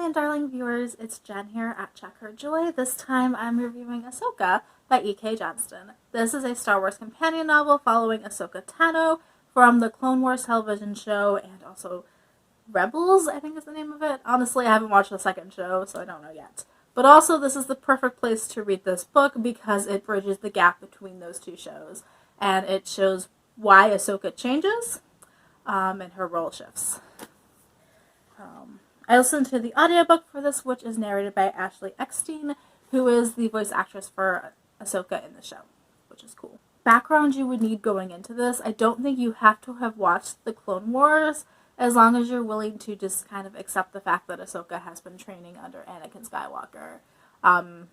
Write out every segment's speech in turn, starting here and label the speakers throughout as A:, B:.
A: and darling viewers, it's Jen here at Check Her Joy. This time I'm reviewing Ahsoka by E.K. Johnston. This is a Star Wars companion novel following Ahsoka Tano from the Clone Wars television show and also Rebels, I think is the name of it. Honestly, I haven't watched the second show, so I don't know yet. But also, this is the perfect place to read this book because it bridges the gap between those two shows. And it shows why Ahsoka changes and her role shifts. I listened to the audiobook for this, which is narrated by Ashley Eckstein, who is the voice actress for Ahsoka in the show, which is cool. Background you would need going into this, I don't think you have to have watched the Clone Wars, as long as you're willing to just kind of accept the fact that Ahsoka has been training under Anakin Skywalker, and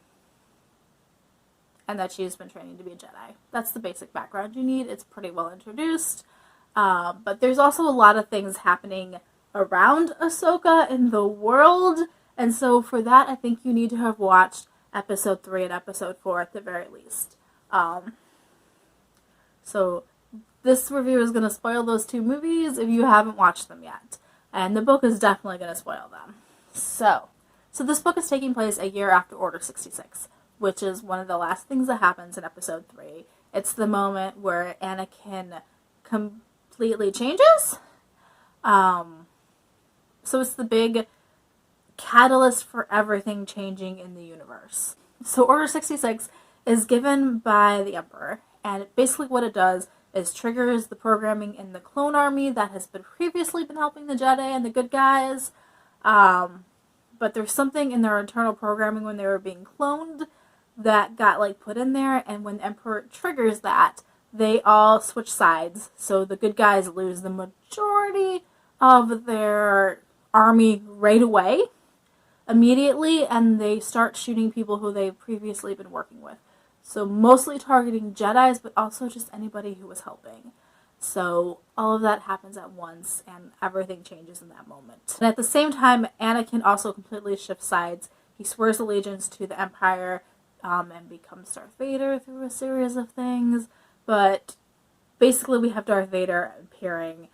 A: that she's been training to be a Jedi. That's the basic background you need. It's pretty well introduced, but there's also a lot of things happening around Ahsoka in the world, and so for that I think you need to have watched episode 3 and episode 4 at the very least. So this review is going to spoil those two movies if you haven't watched them yet, and the book is definitely going to spoil them. So this book is taking place a year after Order 66, which is one of the last things that happens in episode 3. It's the moment where Anakin completely changes. So it's the big catalyst for everything changing in the universe. So Order 66 is given by the Emperor, and basically what it does is triggers the programming in the clone army that has previously been helping the Jedi and the good guys. But there's something in their internal programming when they were being cloned that got put in there, and when the Emperor triggers that, they all switch sides. So the good guys lose the majority of their army right away, immediately, and they start shooting people who they've previously been working with. So mostly targeting Jedis, but also just anybody who was helping. So all of that happens at once, and everything changes in that moment. And at the same time, Anakin also completely shifts sides. He swears allegiance to the Empire and becomes Darth Vader through a series of things. But basically we have Darth Vader appearing.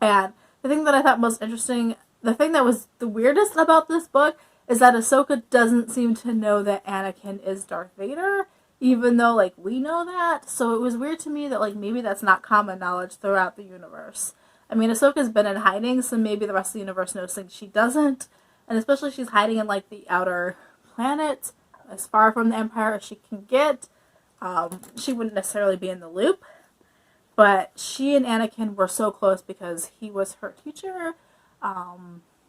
A: And the thing that I thought most interesting, the thing that was the weirdest about this book, is that Ahsoka doesn't seem to know that Anakin is Darth Vader, even though, we know that. So it was weird to me that, maybe that's not common knowledge throughout the universe. I mean, Ahsoka's been in hiding, so maybe the rest of the universe knows things she doesn't. And especially she's hiding in, the outer planet, as far from the Empire as she can get. She wouldn't necessarily be in the loop. But she and Anakin were so close because he was her teacher.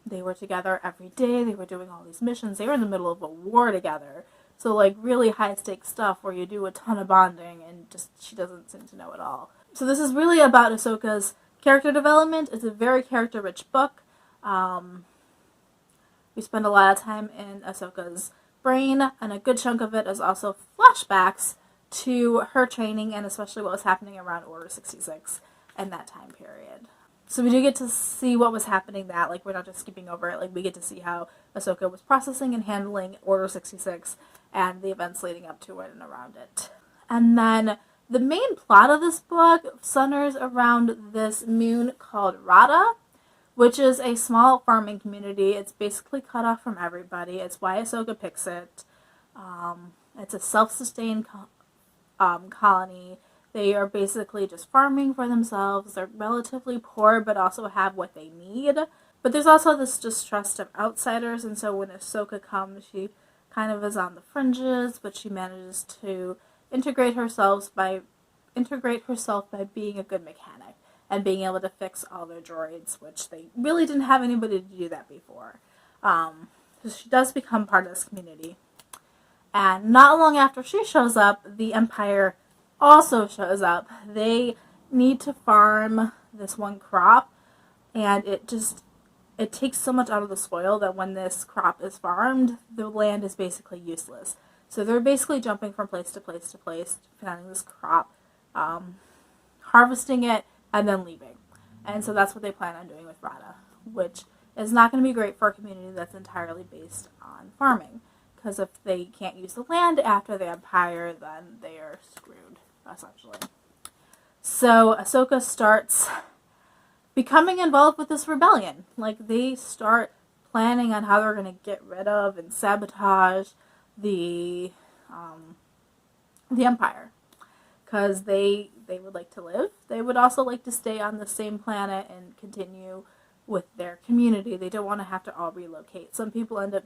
A: They were together every day. They were doing all these missions. They were in the middle of a war together. So, really high-stakes stuff where you do a ton of bonding and just she doesn't seem to know it all. So this is really about Ahsoka's character development. It's a very character-rich book. We spend a lot of time in Ahsoka's brain, and a good chunk of it is also flashbacks to her training and especially what was happening around Order 66 and that time period. So we do get to see what was happening that, we're not just skipping over it, we get to see how Ahsoka was processing and handling Order 66 and the events leading up to it and around it. And then the main plot of this book centers around this moon called Raada, which is a small farming community. It's basically cut off from everybody. It's why Ahsoka picks it. It's a self-sustained colony. They are basically just farming for themselves. They're relatively poor, but also have what they need. But there's also this distrust of outsiders, and so when Ahsoka comes, she kind of is on the fringes, but she manages to integrate herself by being a good mechanic and being able to fix all their droids, which they really didn't have anybody to do that before. So she does become part of this community. And not long after she shows up, the Empire also shows up. They need to farm this one crop, and it takes so much out of the soil that when this crop is farmed, the land is basically useless. So they're basically jumping from place to place to place, planting this crop, harvesting it, and then leaving. And so that's what they plan on doing with Raada, which is not going to be great for a community that's entirely based on farming. Because if they can't use the land after the Empire, then they are screwed, essentially. So Ahsoka starts becoming involved with this rebellion. Like, they start planning on how they're going to get rid of and sabotage the Empire. Because they would like to live. They would also like to stay on the same planet and continue with their community. They don't want to have to all relocate. Some people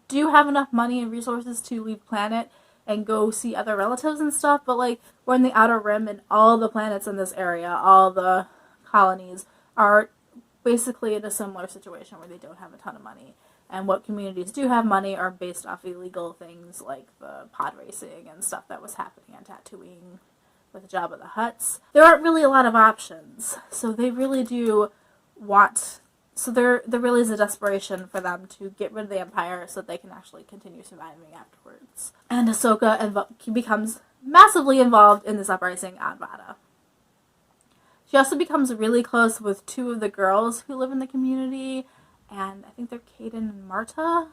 A: do have enough money and resources to leave planet and go see other relatives and stuff, but like, we're in the Outer Rim and all the planets in this area, all the colonies are basically in a similar situation where they don't have a ton of money. And what communities do have money are based off illegal things like the pod racing and stuff that was happening on Tatooine with Jabba the Hutts. There aren't really a lot of options, so they really do want... So there really is a desperation for them to get rid of the Empire so that they can actually continue surviving afterwards. And Ahsoka becomes massively involved in this uprising on Raada. She also becomes really close with two of the girls who live in the community, and I think they're Kaden and Marta.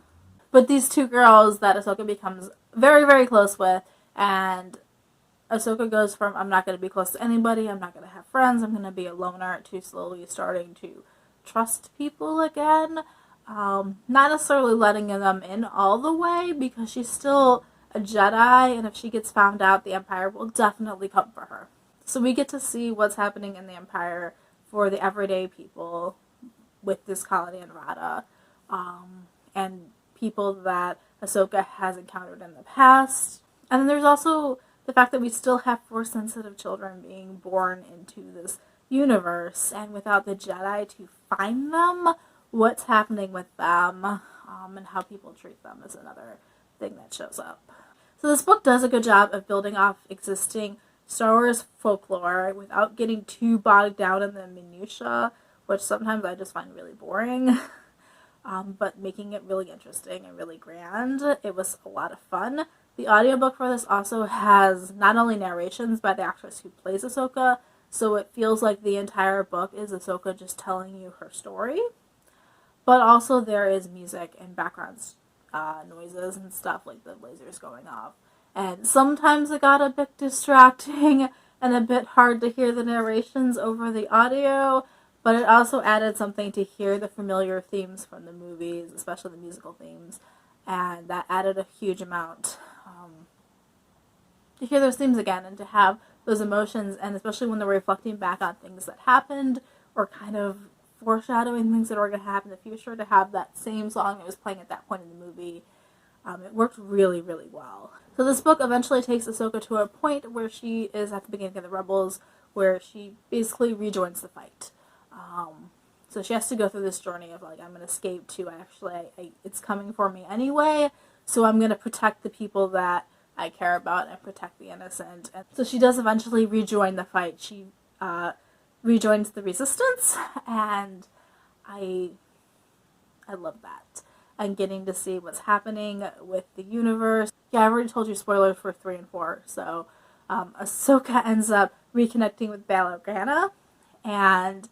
A: But these two girls that Ahsoka becomes very, very close with, and Ahsoka goes from, I'm not going to be close to anybody, I'm not going to have friends, I'm going to be a loner, to slowly starting to trust people again. Not necessarily letting them in all the way, because she's still a Jedi, and if she gets found out, the Empire will definitely come for her. So we get to see what's happening in the Empire for the everyday people with this colony in Raada, and people that Ahsoka has encountered in the past. And then there's also the fact that we still have Force-sensitive children being born into this universe, and without the Jedi to find them, what's happening with them, and how people treat them is another thing that shows up. So this book does a good job of building off existing Star Wars folklore without getting too bogged down in the minutiae, which sometimes I just find really boring, but making it really interesting and really grand. It was a lot of fun. The audiobook for this also has not only narrations by the actress who plays Ahsoka, so it feels like the entire book is Ahsoka just telling you her story, but also there is music and background noises and stuff, like the lasers going off. And sometimes it got a bit distracting and a bit hard to hear the narrations over the audio, but it also added something to hear the familiar themes from the movies, especially the musical themes, and that added a huge amount to hear those themes again and to have those emotions, and especially when they're reflecting back on things that happened or kind of foreshadowing things that are going to happen in the future, to have that same song that was playing at that point in the movie. It worked really, really well. So this book eventually takes Ahsoka to a point where she is at the beginning of the Rebels, where she basically rejoins the fight. So she has to go through this journey of, like, I'm going to escape to, it's coming for me anyway, so I'm going to protect the people that I care about and protect the innocent. And so she does eventually rejoin the fight. She rejoins the Resistance, and I love that. And getting to see what's happening with the universe. Yeah, I already told you spoilers for 3 and 4. So Ahsoka ends up reconnecting with Bail Organa, and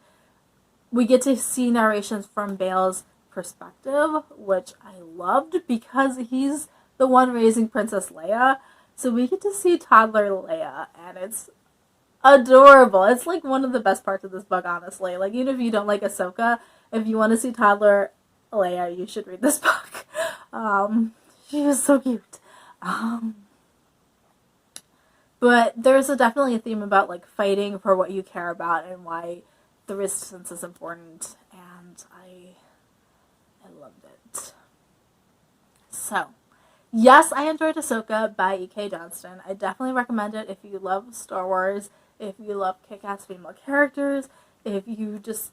A: we get to see narrations from Bail's perspective, which I loved because he's the one raising Princess Leia. So we get to see toddler Leia, and it's adorable. It's like one of the best parts of this book, honestly. Like, even if you don't like Ahsoka, if you want to see toddler Leia, you should read this book. She was so cute. But there's definitely a theme about, like, fighting for what you care about and why the Resistance is important, and I loved it. So, yes, I enjoyed Ahsoka by E.K. Johnston. I definitely recommend it if you love Star Wars, if you love kick-ass female characters, if you just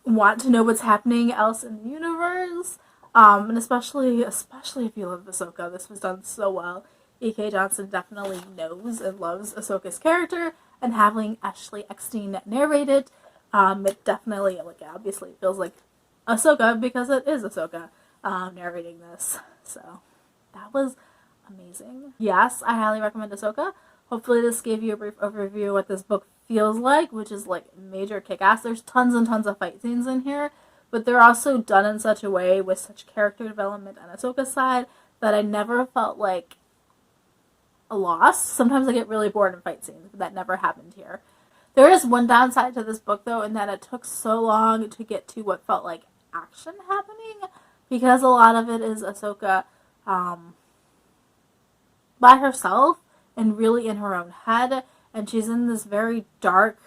A: want to know what's happening else in the universe, and especially if you love Ahsoka. This was done so well. E.K. Johnston definitely knows and loves Ahsoka's character, and having Ashley Eckstein narrate it, it definitely, like, obviously feels like Ahsoka because it is Ahsoka narrating this. So that was amazing. Yes, I highly recommend Ahsoka. Hopefully this gave you a brief overview of what this book feels like, which is, like, major kick-ass. There's tons and tons of fight scenes in here, but they're also done in such a way with such character development on Ahsoka's side that I never felt like a loss. Sometimes I get really bored in fight scenes, but that never happened here. There is one downside to this book, though, in that it took so long to get to what felt like action happening, because a lot of it is Ahsoka by herself and really in her own head, and she's in this very dark,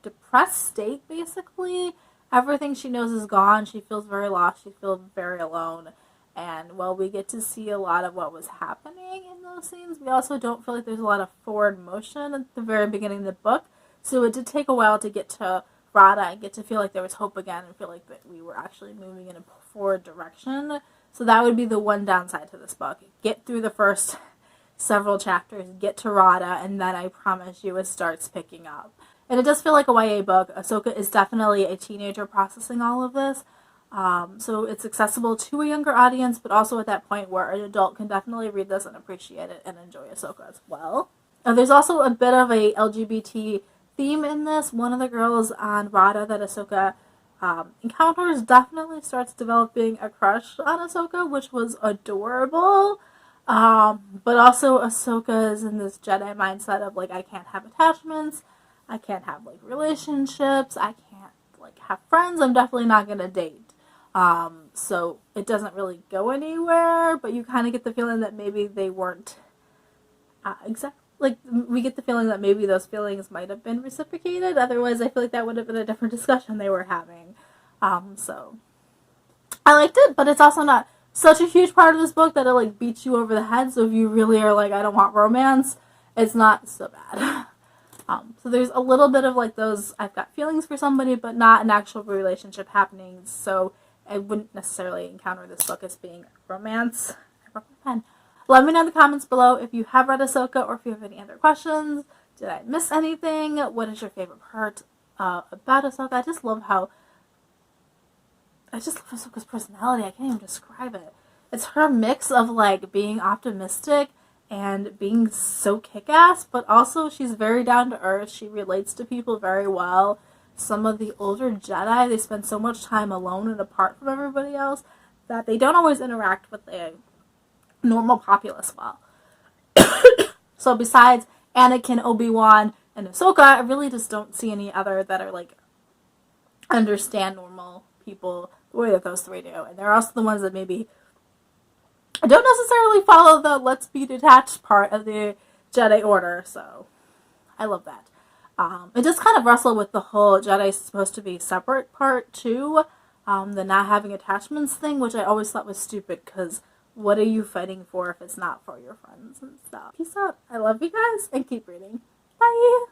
A: depressed state, basically. Everything she knows is gone. She feels very lost. She feels very alone. And while we get to see a lot of what was happening in those scenes, we also don't feel like there's a lot of forward motion at the very beginning of the book. So it did take a while to get to Raada and get to feel like there was hope again and feel like that we were actually moving in a forward direction. So that would be the one downside to this book. Get through the first several chapters, get to Raada, and then I promise you it starts picking up. And it does feel like a YA book. Ahsoka is definitely a teenager processing all of this. So it's accessible to a younger audience, but also at that point where an adult can definitely read this and appreciate it and enjoy Ahsoka as well. There's also a bit of a LGBT theme in this. One of the girls on Raada that Ahsoka encounters definitely starts developing a crush on Ahsoka, which was adorable. But also Ahsoka is in this Jedi mindset of, like, I can't have attachments, I can't have, like, relationships, I can't, like, have friends, I'm definitely not gonna date. So it doesn't really go anywhere, but you kind of get the feeling that maybe they weren't exactly, like, we get the feeling that maybe those feelings might have been reciprocated. Otherwise, I feel like that would have been a different discussion they were having. So I liked it, but it's also not such a huge part of this book that it, like, beats you over the head. So if you really are like, I don't want romance, it's not so bad. So there's a little bit of, like, those I've got feelings for somebody, but not an actual relationship happening. So I wouldn't necessarily encounter this book as being romance. I broke my pen. Let me know in the comments below if you have read Ahsoka or if you have any other questions. Did I miss anything? What is your favorite part about Ahsoka? I just love Ahsoka's personality. I can't even describe it. It's her mix of, like, being optimistic and being so kick-ass, but also she's very down to earth. She relates to people very well. Some of the older Jedi, they spend so much time alone and apart from everybody else that they don't always interact with the normal populace well. So besides Anakin, Obi-Wan, and Ahsoka, I really just don't see any other that are, like, understand normal people the way that those three do. And they're also the ones that maybe don't necessarily follow the let's be detached part of the Jedi Order. So I love that. It just kind of wrestle with the whole Jedi supposed to be separate part too. The not having attachments thing, which I always thought was stupid, because what are you fighting for if it's not for your friends and stuff? Peace out. I love you guys and keep reading. Bye.